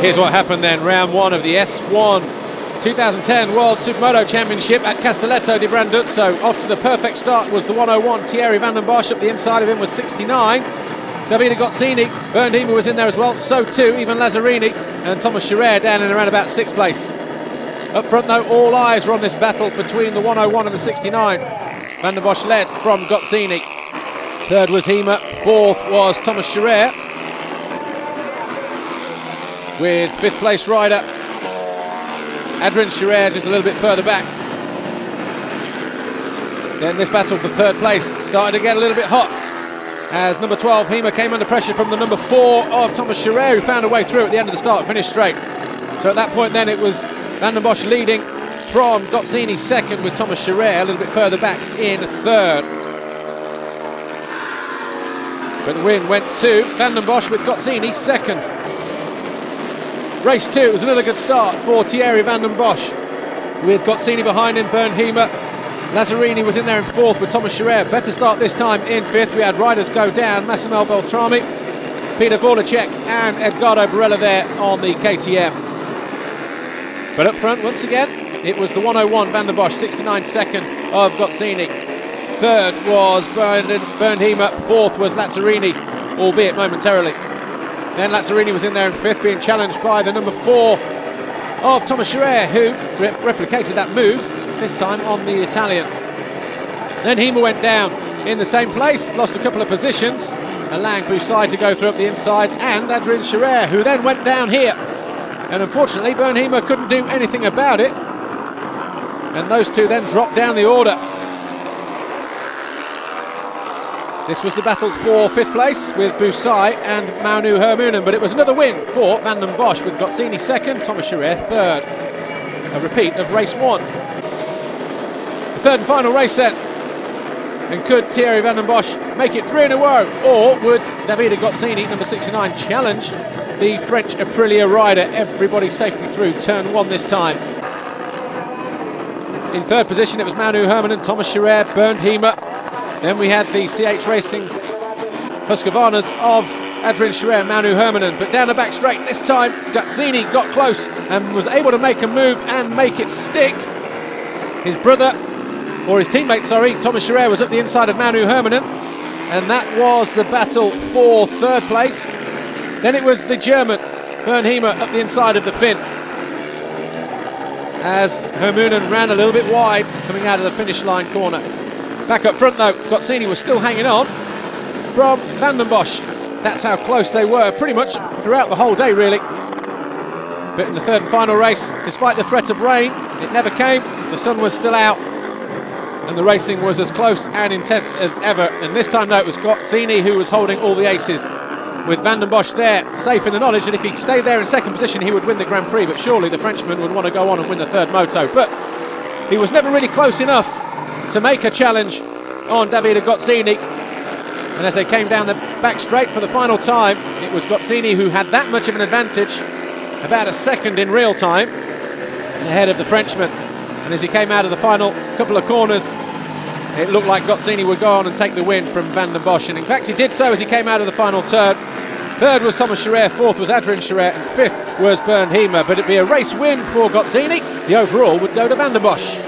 Here's what happened then. Round one of the S1 2010 World Supermoto Championship at Castelletto di Branduzzo. Off to the perfect start was the 101. Thierry Van den Bosch. Up the inside of him was 69. Davide Gozzini. Bernd Hiemer was in there as well. So too, even Lazzarini and Thomas Scherer down in around about 6th place. Up front though, all eyes were on this battle between the 101 and the 69. Van den Bosch led from Gozzini. Third was Hiemer. Fourth was Thomas Scherer, with 5th place rider Adrien Scherer just a little bit further back. Then this battle for 3rd place started to get a little bit hot as number 12 Hiemer came under pressure from the number 4 of Thomas Scherer, who found a way through at the end of the start, finished straight. So at that point then it was Van den Bosch leading from Gozzini 2nd, with Thomas Scherer a little bit further back in 3rd. But the win went to Van den Bosch with Gozzini 2nd. Race 2 was another good start for Thierry Van den Bosch, with Gozzini behind him, Bernd Hiemer. Lazzarini was in there in 4th with Thomas Scherer. Better start this time in 5th. We had riders go down, Massimo Beltrami, Peter Vorlacek and Edgardo Barella there on the KTM. But up front, once again, it was the 101 Van den Bosch, 69 second of Gozzini. 3rd was Bernd Hiemer. 4th was Lazzarini, albeit momentarily. Then Lazzarini was in there in 5th, being challenged by the number 4 of Thomas Scherer, who replicated that move, this time on the Italian. Then Hiemer went down in the same place, lost a couple of positions. Alain Boussai to go through up the inside, and Adrien Scherer, who then went down here. And unfortunately, Bernd Hiemer couldn't do anything about it. And those two then dropped down the order. This was the battle for 5th place with Boussai and Maunu Hermunen, but it was another win for Van den Bosch with Gozzini 2nd, Thomas Scherer 3rd. A repeat of race 1. The 3rd and final race then. And could Thierry Van den Bosch make it 3 in a row, or would Davide Gozzini, number 69, challenge the French Aprilia rider? Everybody safely through turn 1 this time. In 3rd position it was Maunu Hermunen, Thomas Scherer, Bernd Hiemer. Then we had the CH Racing Husqvarnas of Adrien Scherer and Maunu Hermunen. But down the back straight this time, Gozzini got close and was able to make a move and make it stick. His brother, or his teammate, sorry, Thomas Scherer, was up the inside of Maunu Hermunen. And that was the battle for 3rd place. Then it was the German, Bernd Hiemer, up the inside of the Finn, as Hermunen ran a little bit wide coming out of the finish line corner. Back up front though, Gozzini was still hanging on from Van den Bosch. That's how close they were pretty much throughout the whole day really. But in the 3rd and final race, despite the threat of rain, it never came. The sun was still out and the racing was as close and intense as ever. And this time though, it was Gozzini who was holding all the aces, with Van den Bosch there, safe in the knowledge that if he stayed there in 2nd position he would win the Grand Prix, but surely the Frenchman would want to go on and win the 3rd moto. But he was never really close enough to make a challenge on Davide Gozzini. And as they came down the back straight for the final time, it was Gozzini who had that much of an advantage, about a second in real time, ahead of the Frenchman. And as he came out of the final couple of corners, it looked like Gozzini would go on and take the win from Van den Bosch. And in fact he did so as he came out of the final turn. 3rd was Thomas Scherer, 4th was Adrien Scherer, and 5th was Bernd Hiemer. But it'd be a race win for Gozzini. The overall would go to Van den Bosch.